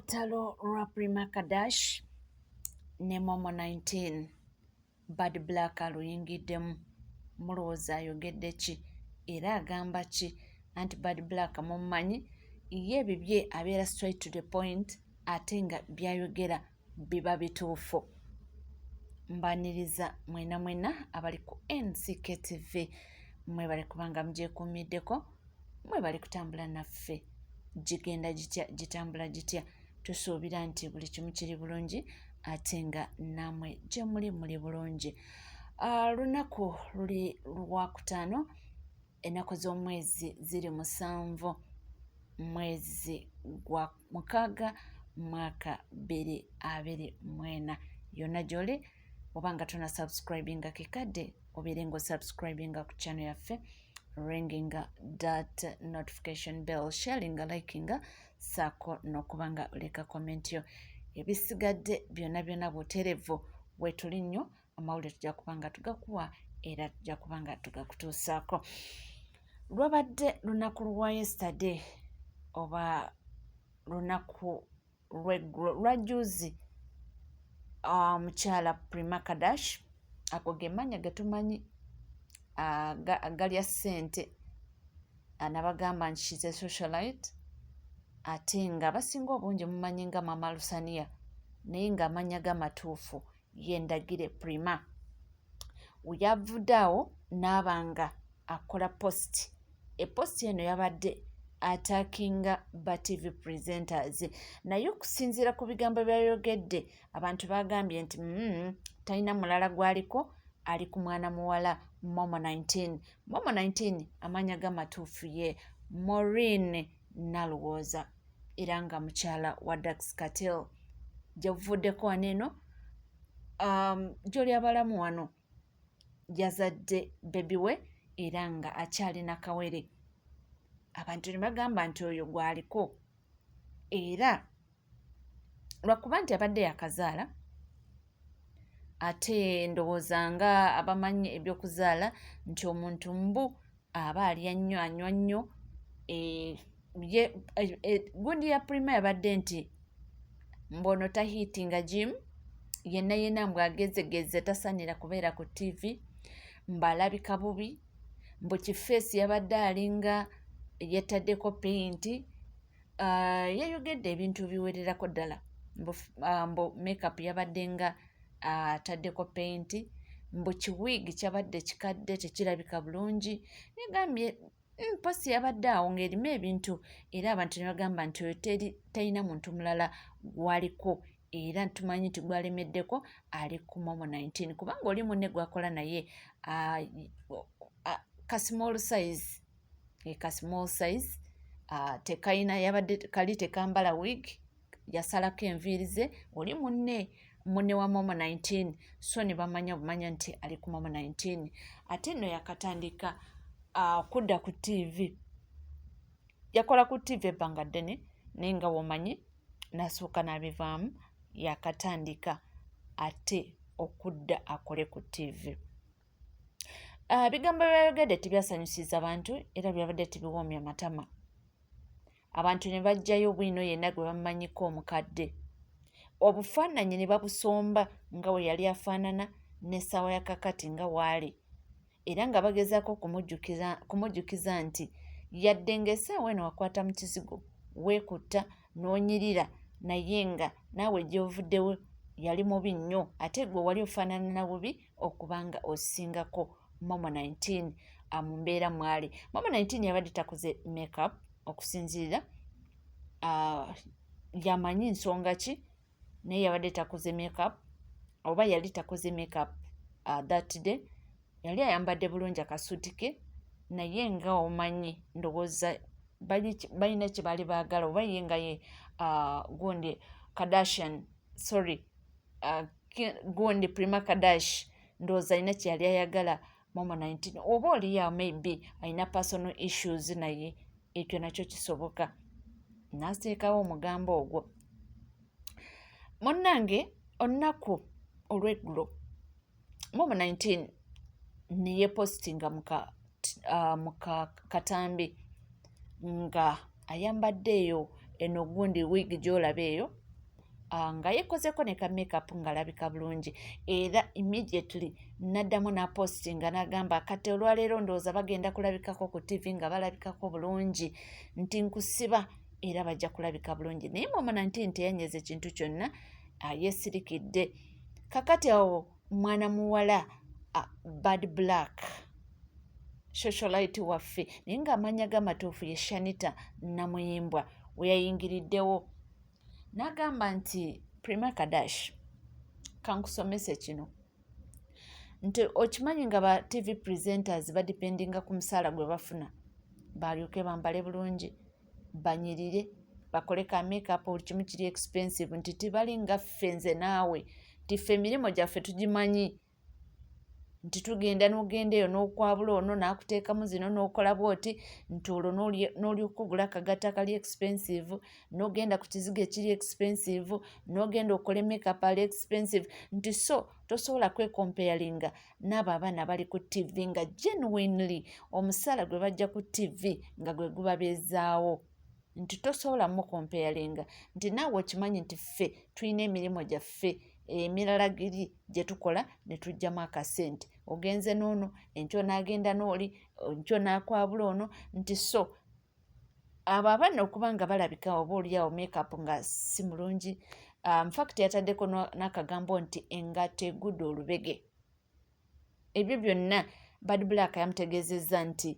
Olutalo lwa Prima Kadash ne Momo 19 Bad Black aluyingiddemu. Mulowooza ayogedde ki era agamba ki? Anti Bad Black mummanyi ye ebibye abeera straight to the point ate nga byayogera biba bituufu. Mbaniriza mwena abali ku NCK TV mwebale kubanga mugyekuumiddeko, mwebale kutambula naffe. Gigenda gitya, gitambula gitya? Tusuubira nti buli kimu kiri bulungi ate nga nammwe gye muli bulungi. Lunaku luli Lwakutaano, ennaku z'omwezi ziri 7 mwezi gwa mukaaga mwaka 2024. Yonna gy'oli obanga tuna subscribinga kikadde obeere ng'osubscribinga ku channel yaffe, ringinga that notification bell, sharinga, likinga, saako n'okubanga oleka comment yo. Ebisigadde byonna buterevu weetuli nnyo, amawulire tujja kubanga tugakuwa era tujja kubanga tugakutuusaako. Lwabadde lunaku lwa yesterday oba lunaku lwajjuuzi, mukyala Prima Kadash, ago ge mannya getumanyi agalya ssente, anabagamba nti she's a socialite, ate nga basinga obungi mumanyi nga Mama Lusania, naye nga amannya gamatuufu ye Ndagire Prima. Yavudde awo n'abanga akola post. Epost eno yabadde attackinga ba TV presenters, naye okusinziira ku bigambo byayogedde abantu bagambye nti talina mulala gwaliko, ali ku mwana muwala Momo 19. Momo 19 amanya gamatuufu ye Maureen Nalowooza era nga mukyala wa Dax Cartel. Gyevuddeko wano eno, gy'oli abalamu wano yazadde bebi we era nga akyalina kawere. Abantu ne bagamba nti oyo gwaliko, era lwakuba nti abadde yakazaala, ate ndowooza nga abamanyi ebyokuzaala nti omuntu mbu aba alya nnyo, anywa nnyo. Gundi ya Prima yabadde nti mbono tahiitinga gym, yenna mbwagezegeze tasanira kubeera ku TV, mbalabika bubi, mbu kifeesi yabadde alinga yettaddeko peyinti. Yayogedde ebintu biwererako ddala, mbu makeup yabadde nga ataddeko peyinti, mbu kiwiigi kyabadde kikadde tekirabika bulungi. Negambye posi yabadde awo ng'erimu ebintu, era abantu ne bagamba nti oyo talina muntu mulala gwaliko, era tumanyi nti gwalemeddeko ali ku Momo 19 kubanga oli munne gwakola naye ka small size, tekayina, yabadde kali tekambala wig, yasalako enviiri ze. Oli munne wa Momo 19, so ne bamanya nti ali ku Momo 19. Ate nno yakatandika kudda ku TV. Yakola ku TV ebbanga ddene naye nga womanyi nasooka n'abivaamu, yakatandika ate okudda akole ku TV. Bigambo byayogedde tibyasanyusiza bantu era byabadde tibiwoomya matama. Abantu ne bajjayo bwino yenna gwe bamumanyiko omukadde, obufaananyi ne babusomba nga we yali afaanana n'essaawa ya kakati nga waali, era nga bagezaako kumujjukiza nti yadde ng'essaawa eno wakwata mu kizigo weekutta n'onyirira, naye nga naawe gy'ovuddewo yali mubi nnyo, ate gwe wali ofaanana na bubi okubanga osingako Momo 19 mu mbeera mwali. Momo 19 yabadde takoze makeup okusinzirira, yamanyi nsonga ki, naye yabadde takoze makeup, oba yali takoze makeup that day. Yali ayambadde bulungi akasuuti ke, naye nga omanyi ndowooza balina kye baali baagala, oba ye nga ye gundi Kardashian, gundi Prima Kadash, ndowooza alina kye yali ayagala Momo 19, oba oliya maybe alina personal issues naye, ekyo nakyo kisoboka. Naseekawo omugambo ogwo. Munnange olunaku olw'eggulo Momo 19 ne yeepositinga mu katambi nga ayambadde eyo eno gundi wig gy'olaba eyo nga yekozeko ne ka makeup ng'alabika bulungi era immediately n'addamu n'apostinga n'agamba kati olwaleero ndowooza bagenda kulabikako ku TV nga balabikako bulungi nti nkusiba era bajja kulabika bulungi naye Mama19 teyannyeza ekintu kyonna yeesirikidde kakati awo mwana muwala Bad Black socialite waffe naye ng'amannya g'amatuufu ye Shanita Namuyimbwa we yayingiriddewo n'agamba nti Prima Kadash kankusomese kino nti okimanyi nga ba TV presenters badipendinga ku musaala gwe bafuna balyoke bambale bulungi banyirire bakole ka makeup buli kimu kiri expensive nti tibali nga ffe nze naawe nti ffe emirimu gyaffe tugimanyi nti tugenda n'ogenda eyo n'okwabula ono n'akuteekamu zino n'okola bwoti nti olwo n'olyoka ogula akagatta kali expensive n'ogenda ku kizigo ekiri expensive n'ogenda okola makeup ali expensive nti so tosobola kwekomparinga n'abo abaana bali ku TV nga genuinely omusaala gwe bajja ku TV nga gwe gubabeezaawo nti tosobola mukomparinga nti naawe okimanyi nti ffe tulina emirimu gyaffe emirala giri gye tukola ne tujjamu akasente ogenze n'ono enkyo n'agenda n'oli enkyo n'akwabula ono nti so abo abaana okuba nga balabika oba oliawo makeup nga si mulungi infact yataddeko n'akagambo nti engato egudde olubege ebyo byonna Bad Black yamutegeezezza nti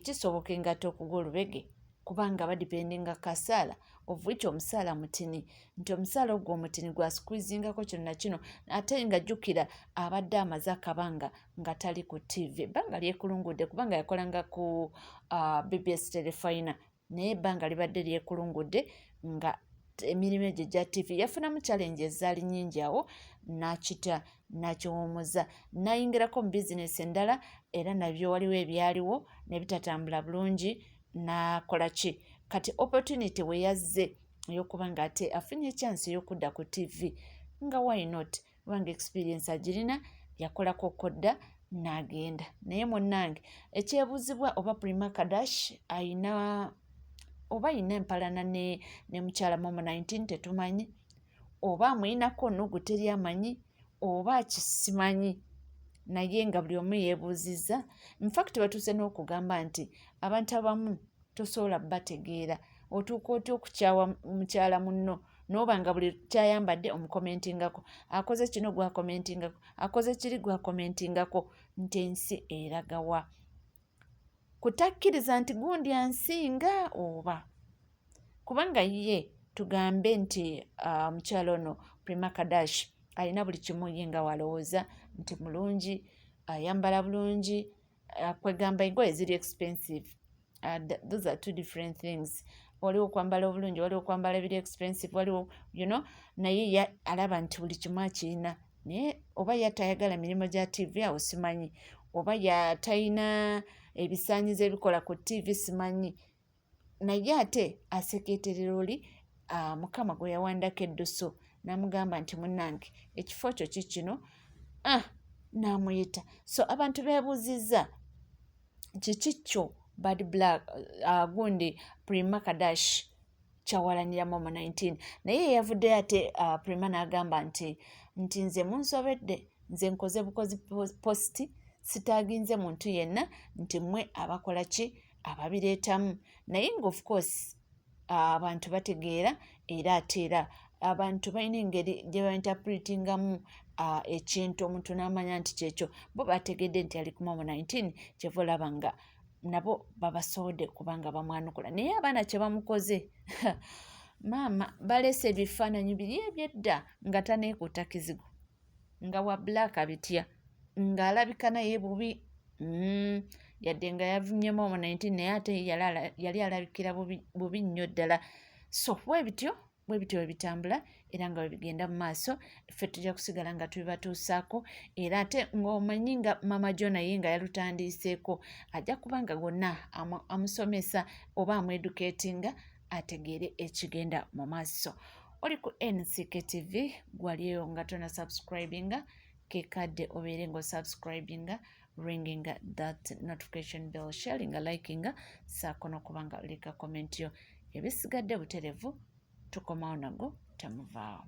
kisoboka engato okugwa olubege kubanga badipendinga kasaala of which omusaala mutini nti omusaala ogwo omutini gwa squeezingako kino na kino ate nga jjukira abadde amaze akabanga nga tali ku TV ebbanga lyekulungudde kubanga yakolanga ku BBS Telefina naye ebbanga libadde lyekulungudde nga emirimu egyo gya TV yafunamu challenge ezaali nnyingi awo n'akita n'akiwummuza n'ayingirako mu bizinesi endala era nabyo waliwo ebyaliwo ne bitatambula bulungi n'akola ki kati opportunity we yazze ey'okuba nga ate afunye chance ey'okudda ku TV nga why not kubanga experience agirina yakolako kodda n'agenda naye munnange ekyebuuzibwa oba Prima Kadash ayina empalana ne mukyala Mama19 tetumanyi oba amuyinako n'ogu teri amanyi oba akisimanyi naye nga buli omu yeebuuzizza infact batuuse n'okugamba nti abantu abamu tosobola bategeera otuuka otya okukyawa mukyala munno n'oba nga buli kyayambadde omukomentingako akoze kino gwakomentingako akoze kiri gwakomentingako nti ensi eragawa kutakkiriza nti gundi ansinga oba kubanga ye tugambe nti mukyala ono Prima Kadash alina buli kimu ye nga walowooza nti mulungi ayambala bulungi kwegamba engoye ziri expensive those are two different things waliwo okwambala obulungi waliwo okwambala biri expensive waliwo naye alaba nti buli kimu akirina naye oba yatayagala mirimu gya TV awo simanyi oba yatayina ebisaanyizo ebikola ku TV simanyi naye ate asekeeterera oli mukama gwe yawandako eddoso n'amugamba nti munnange ekifo kyo kikino n'amuyita so abantu beebuuzizza kikikyo Bad Black gundi Prima Kadash kyawalanira Mama19 naye yavuddeyo ate Prima n'agamba nti nze munsobedde nze nkoze bukozi posti sitaaginze muntu yenna nti mmwe abakola ki ababireetamu naye nga of course abantu bategeera era ateera abantu balina engeri gye bainterpretingamu ekintu omuntu n'amanya nti kyekyo bo bategedde nti ali ku Mama19 kyeva olaba nga nabo babasoode kubanga bamwanukula naye abaana kye bamukoze maama baleese ebifaananyi biri ebyedda nga taneekuuta kizigo nga wa Black abitya ng'alabika naye bubi yadde nga yavumye Mama19 naye ate yali alabikira bubi nnyo ddala so bwe bityo webitambula era nga webigenda mu maaso ffe tujja kusigala nga tubibatuusaako era ate ng'omanyi nga Mama Jo naye nga yalutandiiseeko ajja kuba nga gonna amusomesa oba amweducatinga ategeere ekigenda mu maaso oli ku NCK TV gwaliyo nga tona subscribinga kekadde obeere ng'osubscribinga ringing that notification bell sharing liking saako n'okuba nga oleka comment yo ebisigadde buterevu tukomawo nago temuvaawo.